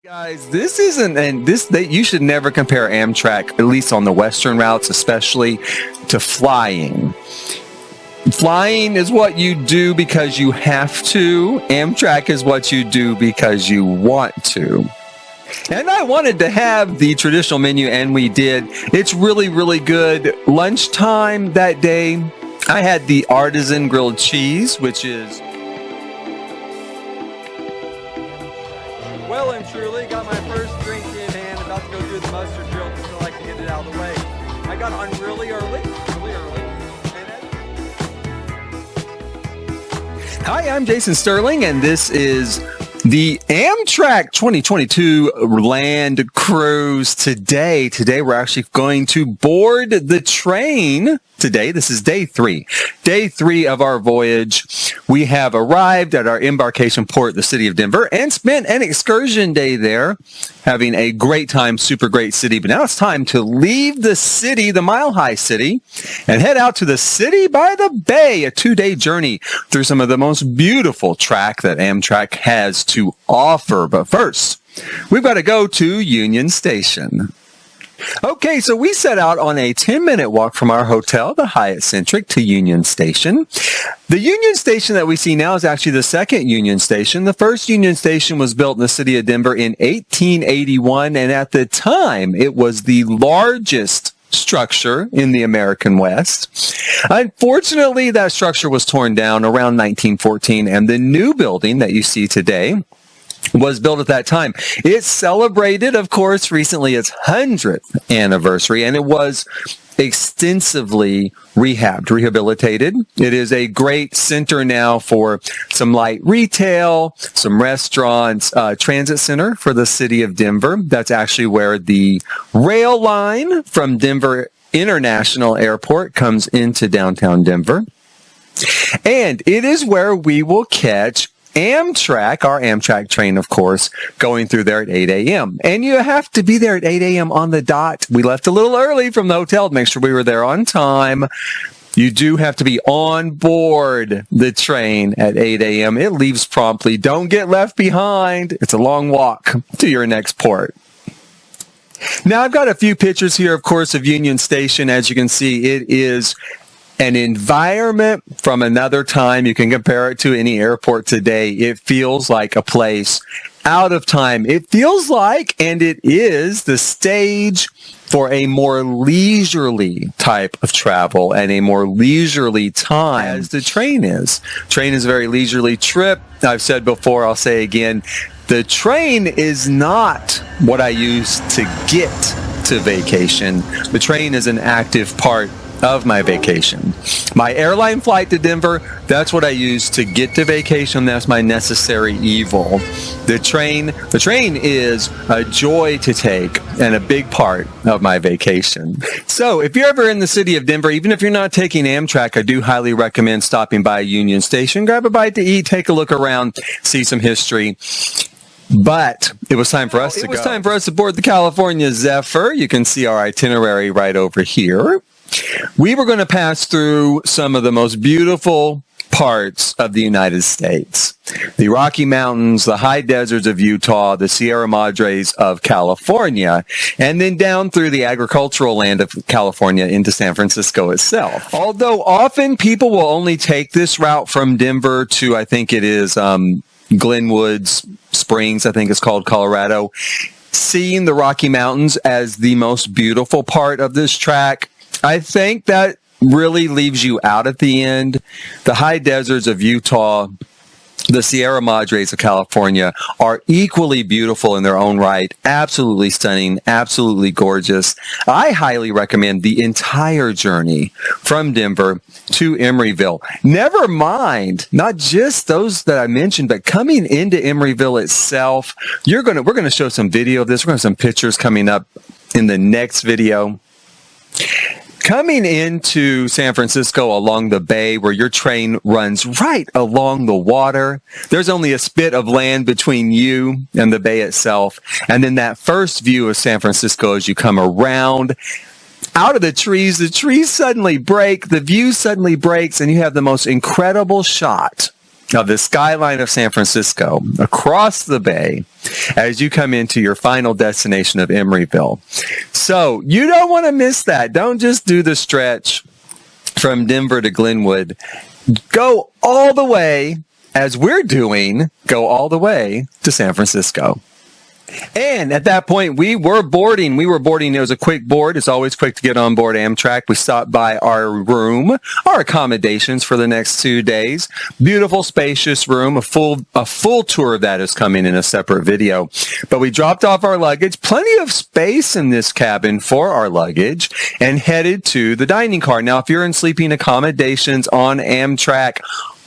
Guys, this isn't, and this that you should never compare Amtrak, at least on the Western routes, especially to flying. Flying is what you do because you have to. Amtrak is what you do because you want to. And I wanted to have the traditional menu, and we did. It's really, really good. Lunchtime that day, I had the artisan grilled cheese, which is well and truly got my first drink in hand, about to go through the mustard drill because I like to get it out of the way. I got on really early. Hi, I'm Jason Sterling, and this is the Amtrak 2022 Land Cruise. Today we're actually going to board the train. Today, this is day three of our voyage. We have arrived at our embarkation port, the city of Denver, and spent an excursion day there, having a great time, super great city. But now it's time to leave the city, the Mile High City, and head out to the city by the bay, a 2-day journey through some of the most beautiful track that Amtrak has to offer. But first, we've got to go to Union Station. Okay, so we set out on a 10-minute walk from our hotel, the Hyatt Centric, to Union Station. The Union Station that we see now is actually the second Union Station. The first Union Station was built in the city of Denver in 1881, and at the time, it was the largest structure in the American West. Unfortunately, that structure was torn down around 1914, and the new building that you see today was built at that time. It celebrated, of course, recently its 100th anniversary, and it was extensively rehabilitated. It is a great center now for some light retail, some restaurants, transit center for the city of Denver. That's actually where the rail line from Denver International Airport comes into downtown Denver. And it is where we will catch Amtrak, our Amtrak train, of course, going through there at 8 a.m. And you have to be there at 8 a.m. on the dot. We left a little early from the hotel to make sure we were there on time. You do have to be on board the train at 8 a.m. It leaves promptly. Don't get left behind. It's a long walk to your next port. Now, I've got a few pictures here, of course, of Union Station. As you can see, it is an environment from another time. You can compare it to any airport today. It feels like a place out of time. It feels like, and it is, the stage for a more leisurely type of travel and a more leisurely time, as the train is. Train is a very leisurely trip. I've said before, I'll say again, the train is not what I use to get to vacation. The train is an active part of my vacation. My airline flight to Denver, that's what I use to get to vacation. That's my necessary evil. The train is a joy to take and a big part of my vacation. So if you're ever in the city of Denver, even if you're not taking Amtrak, I do highly recommend stopping by Union Station, grab a bite to eat, take a look around, see some history. But it was time for us to go. It was time for us to board the California Zephyr. You can see our itinerary right over here. We were going to pass through some of the most beautiful parts of the United States. The Rocky Mountains, the high deserts of Utah, the Sierra Madres of California, and then down through the agricultural land of California into San Francisco itself. Although often people will only take this route from Denver to, I think it is Glenwood Springs, I think it's called, Colorado. Seeing the Rocky Mountains as the most beautiful part of this track, I think that really leaves you out at the end. The high deserts of Utah, the Sierra Madres of California are equally beautiful in their own right. Absolutely stunning, absolutely gorgeous. I highly recommend the entire journey from Denver to Emeryville. Never mind, not just those that I mentioned, but coming into Emeryville itself, we're going to show some video of this. We're going to have some pictures coming up in the next video. Coming into San Francisco along the bay where your train runs right along the water, there's only a spit of land between you and the bay itself. And then that first view of San Francisco as you come around out of the trees suddenly break, the view suddenly breaks, and you have the most incredible shot of the skyline of San Francisco across the bay as you come into your final destination of Emeryville. So you don't want to miss that. Don't just do the stretch from Denver to Glenwood. Go all the way, as we're doing, go all the way to San Francisco. And at that point, we were boarding. It was a quick board. It's always quick to get on board Amtrak. We stopped by our room, our accommodations for the next 2 days. Beautiful, spacious room. A full tour of that is coming in a separate video. But we dropped off our luggage, plenty of space in this cabin for our luggage, and headed to the dining car. Now, if you're in sleeping accommodations on Amtrak,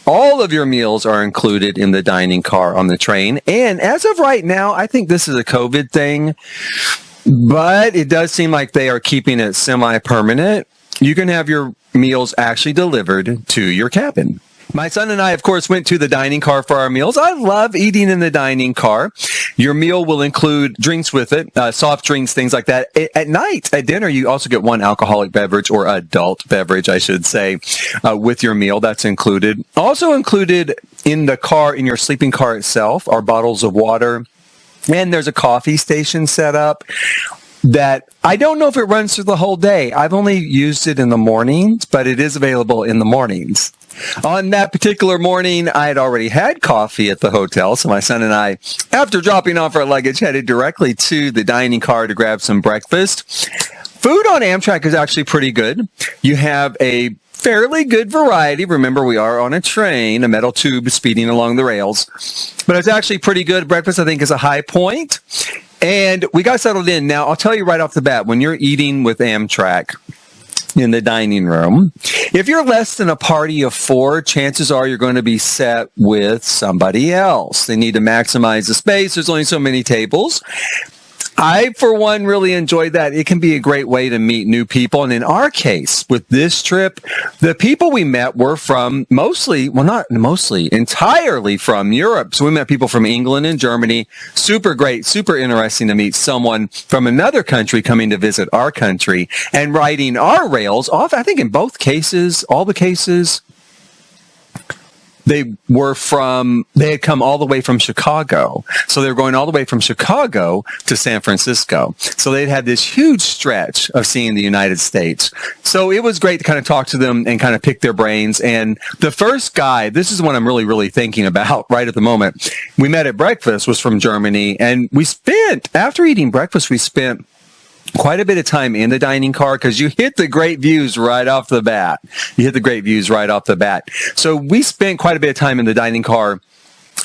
all of your meals are included in the dining car on the train. And as of right now, I think this is a COVID thing, but it does seem like they are keeping it semi-permanent. You can have your meals actually delivered to your cabin. My son and I, of course, went to the dining car for our meals. I love eating in the dining car. Your meal will include drinks with it, soft drinks, things like that. At night, at dinner, you also get one alcoholic beverage, or adult beverage, I should say, with your meal. That's included. Also included in the car, in your sleeping car itself, are bottles of water. And there's a coffee station set up that I don't know if it runs through the whole day. I've only used it in the mornings, but it is available in the mornings. On that particular morning, I had already had coffee at the hotel, so my son and I, after dropping off our luggage, headed directly to the dining car to grab some breakfast. Food on Amtrak is actually pretty good. You have a fairly good variety. Remember, we are on a train, a metal tube speeding along the rails, but it's actually pretty good. Breakfast, I think, is a high point. And we got settled in. Now, I'll tell you right off the bat, when you're eating with Amtrak in the dining room, if you're less than a party of 4, chances are you're going to be set with somebody else. They need to maximize the space. There's only so many tables. I, for one, really enjoyed that. It can be a great way to meet new people. And in our case, with this trip, the people we met were from entirely from Europe. So we met people from England and Germany. Super great, super interesting to meet someone from another country coming to visit our country and riding our rails off. I think in both cases, all the cases, they had come all the way from Chicago. So they were going all the way from Chicago to San Francisco. So they'd had this huge stretch of seeing the United States. So it was great to kind of talk to them and kind of pick their brains. And the first guy, this is what I'm really, really thinking about right at the moment, we met at breakfast, was from Germany. And after eating breakfast, we spent quite a bit of time in the dining car because you hit the great views right off the bat. So we spent quite a bit of time in the dining car.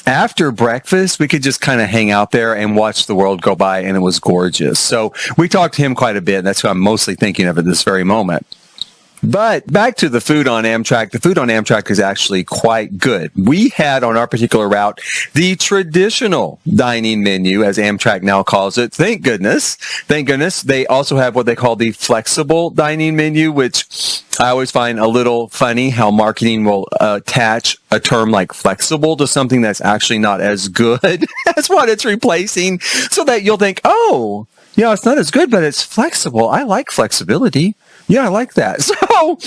After breakfast, we could just kind of hang out there and watch the world go by, and it was gorgeous. So we talked to him quite a bit. And that's who I'm mostly thinking of at this very moment. But back to the food on Amtrak. The food on Amtrak is actually quite good. We had on our particular route the traditional dining menu, as Amtrak now calls it. Thank goodness. They also have what they call the flexible dining menu, which I always find a little funny how marketing will attach a term like flexible to something that's actually not as good as what it's replacing, so that you'll think, oh, yeah, it's not as good, but it's flexible. I like flexibility. Yeah, I like that. So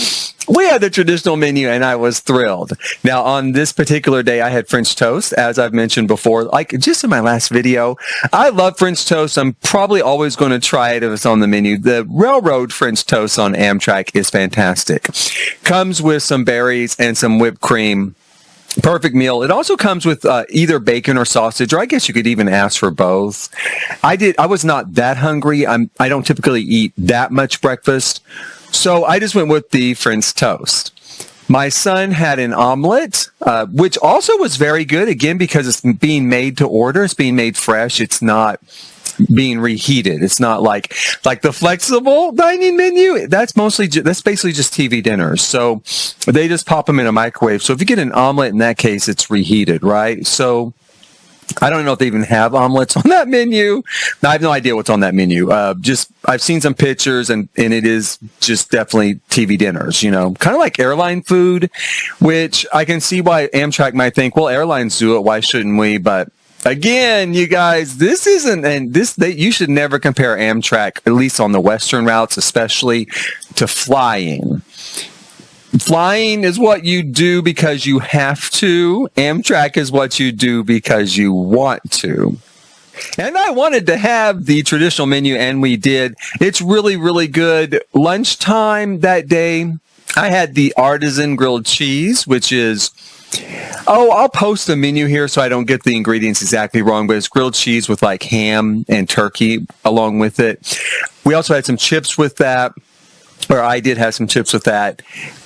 we had the traditional menu, and I was thrilled. Now, on this particular day, I had French toast, as I've mentioned before. Like just in my last video, I love French toast. I'm probably always going to try it if it's on the menu. The railroad French toast on Amtrak is fantastic. Comes with some berries and some whipped cream. Perfect meal. It also comes with either bacon or sausage, or I guess you could even ask for both. I was not that hungry. I don't typically eat that much breakfast, so I just went with the French toast. My son had an omelet, which also was very good, again, because it's being made to order. It's being made fresh. It's not being reheated. It's not like the flexible dining menu. That's basically just TV dinners. So they just pop them in a microwave. So if you get an omelet, in that case, it's reheated, right? So I don't know if they even have omelets on that menu. I have no idea what's on that menu. I've seen some pictures, and it is just definitely TV dinners, kind of like airline food, which I can see why Amtrak might think, well, airlines do it, why shouldn't we? But again, you guys, you should never compare Amtrak, at least on the Western routes, especially, to flying. Flying is what you do because you have to. Amtrak is what you do because you want to. And I wanted to have the traditional menu, and we did. It's really, really good. Lunchtime that day, I had the artisan grilled cheese, which is, I'll post the menu here so I don't get the ingredients exactly wrong, but it's grilled cheese with like ham and turkey along with it. We also had some chips with that, or I did have some chips with that.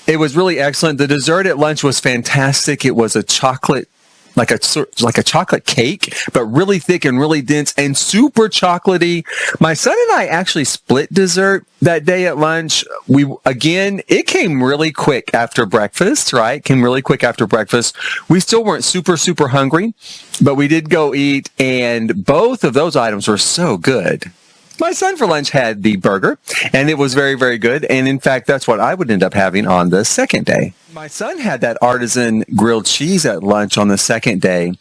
It was really excellent. The dessert at lunch was fantastic. It was a chocolate, like a chocolate cake, but really thick and really dense and super chocolatey. My son and I actually split dessert that day at lunch. It came really quick after breakfast, right? Came really quick after breakfast. We still weren't super, super hungry, but we did go eat, and both of those items were so good. My son for lunch had the burger, and it was very, very good. And in fact, that's what I would end up having on the second day. My son had that artisan grilled cheese at lunch on the second day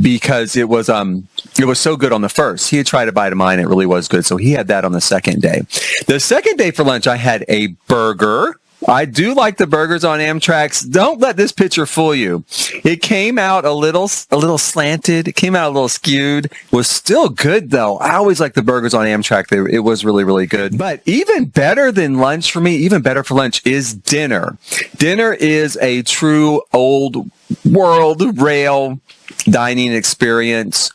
because it was so good on the first. He had tried a bite of mine. It really was good. So he had that on the second day. The second day for lunch, I had a burger. I do like the burgers on Amtrak's. Don't let this picture fool you. It came out a little slanted. It came out a little skewed. It was still good, though. I always like the burgers on Amtrak. It was really, really good. But even better than lunch for me, even better for lunch, is dinner. Dinner is a true old world rail dining experience.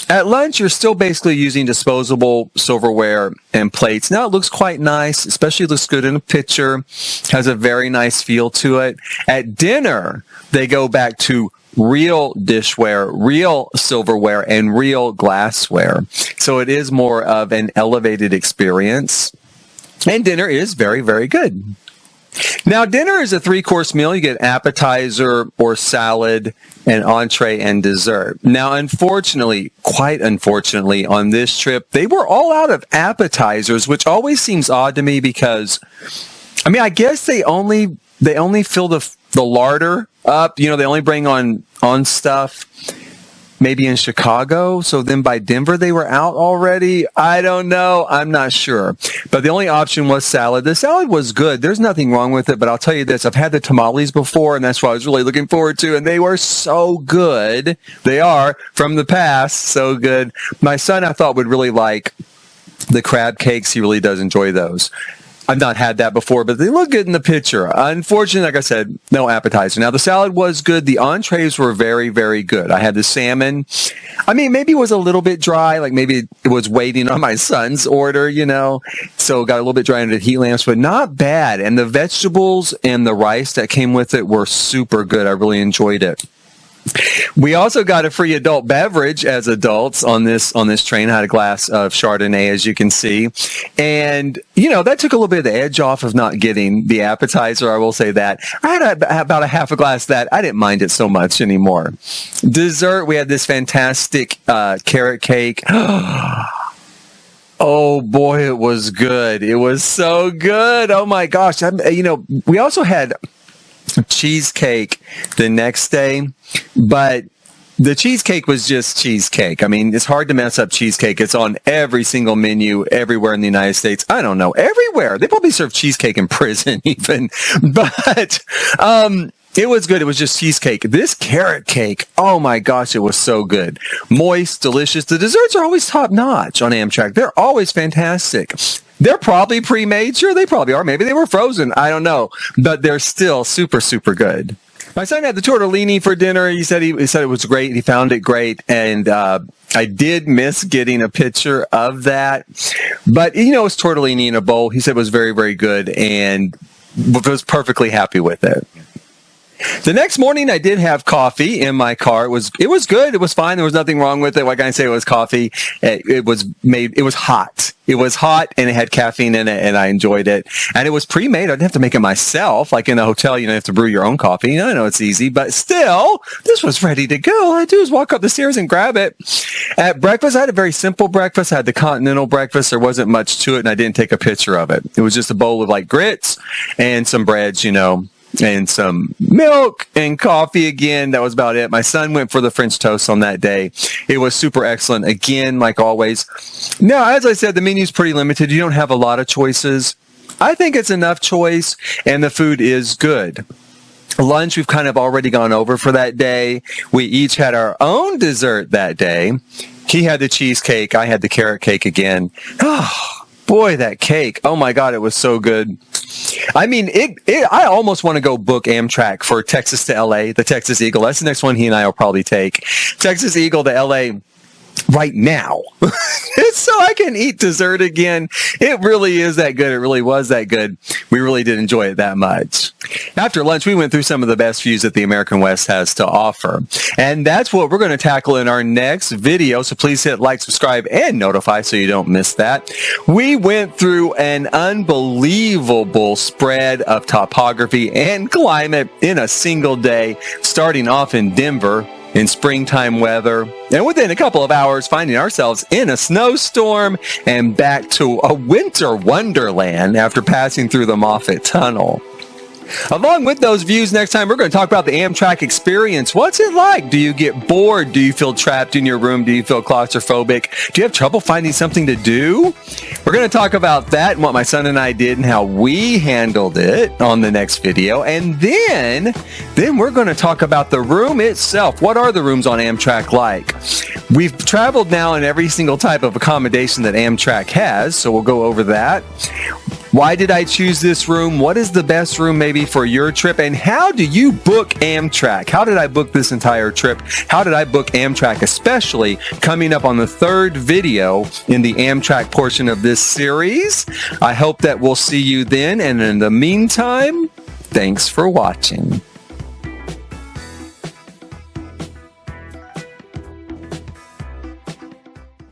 At lunch, you're still basically using disposable silverware and plates. Now, it looks quite nice, especially looks good in a picture, has a very nice feel to it. At dinner, they go back to real dishware, real silverware, and real glassware. So it is more of an elevated experience. And dinner is very, very good. Now, dinner is a 3-course meal. You get appetizer or salad, an entree, and dessert. Now, quite unfortunately, on this trip, they were all out of appetizers, which always seems odd to me because, I guess they only fill the larder up. They only bring on stuff maybe in Chicago. So then by Denver, they were out already. I don't know. I'm not sure. But the only option was salad. The salad was good. There's nothing wrong with it. But I'll tell you this. I've had the tamales before, and that's what I was really looking forward to. And they were so good. They are from the past. So good. My son, I thought, would really like the crab cakes. He really does enjoy those. I've not had that before, but they look good in the picture. Unfortunately, like I said, no appetizer. Now, the salad was good. The entrees were very, very good. I had the salmon. Maybe it was a little bit dry, like maybe it was waiting on my son's order, so got a little bit dry under the heat lamps, but not bad. And the vegetables and the rice that came with it were super good. I really enjoyed it. We also got a free adult beverage as adults on this train. I had a glass of Chardonnay, as you can see. And, that took a little bit of the edge off of not getting the appetizer. I will say that. I had about a half a glass of that. I didn't mind it so much anymore. Dessert, we had this fantastic carrot cake. Oh, boy, it was good. It was so good. Oh, my gosh. We also had cheesecake the next day, but the cheesecake was just cheesecake. It's hard to mess up cheesecake. It's on every single menu everywhere in the United States. I don't know, everywhere. They probably serve cheesecake in prison even, but it was good. It was just cheesecake. This carrot cake, oh my gosh, it was so good. Moist, delicious. The desserts are always top notch on Amtrak. They're always fantastic. They're probably pre-made. Sure, they probably are. Maybe they were frozen. I don't know. But they're still super, super good. My son had the tortellini for dinner. He said it was great. He found it great. And I did miss getting a picture of that. But, it's tortellini in a bowl. He said it was very, very good and was perfectly happy with it. The next morning, I did have coffee in my car. It was good. It was fine. There was nothing wrong with it. What can I say? It was coffee. It was hot. It was hot, and it had caffeine in it, and I enjoyed it. And it was pre-made. I didn't have to make it myself. Like in a hotel, you have to brew your own coffee. I know it's easy, but still, this was ready to go. All I do is walk up the stairs and grab it. At breakfast, I had a very simple breakfast. I had the continental breakfast. There wasn't much to it, and I didn't take a picture of it. It was just a bowl of like grits and some breads, and some milk and coffee again. That was about it. My son went for the French toast on that day. It was super excellent. Again, like always. Now, as I said, the menu's pretty limited. You don't have a lot of choices. I think it's enough choice, and the food is good. Lunch, we've kind of already gone over for that day. We each had our own dessert that day. He had the cheesecake. I had the carrot cake again. Oh, boy, that cake. Oh, my God, it was so good. I mean, I almost want to go book Amtrak for Texas to L.A., the Texas Eagle. That's the next one he and I will probably take. Texas Eagle to L.A. right now. So I can eat dessert again. It really is that good. It really was that good. We really did enjoy it that much. After lunch, we went through some of the best views that the American West has to offer. And that's what we're going to tackle in our next video. So please hit like, subscribe, and notify so you don't miss that. We went through an unbelievable spread of topography and climate in a single day, starting off in Denver in springtime weather, and within a couple of hours finding ourselves in a snowstorm and back to a winter wonderland after passing through the Moffat Tunnel. Along with those views, next time we're going to talk about the Amtrak experience. What's it like? Do you get bored? Do you feel trapped in your room? Do you feel claustrophobic? Do you have trouble finding something to do? We're going to talk about that and what my son and I did and how we handled it on the next video. And then we're going to talk about the room itself. What are the rooms on Amtrak like? We've traveled now in every single type of accommodation that Amtrak has, so we'll go over that. Why did I choose this room? What is the best room maybe for your trip? And how do you book Amtrak? How did I book this entire trip? How did I book Amtrak, especially coming up on the third video in the Amtrak portion of this series? I hope that we'll see you then. And in the meantime, thanks for watching.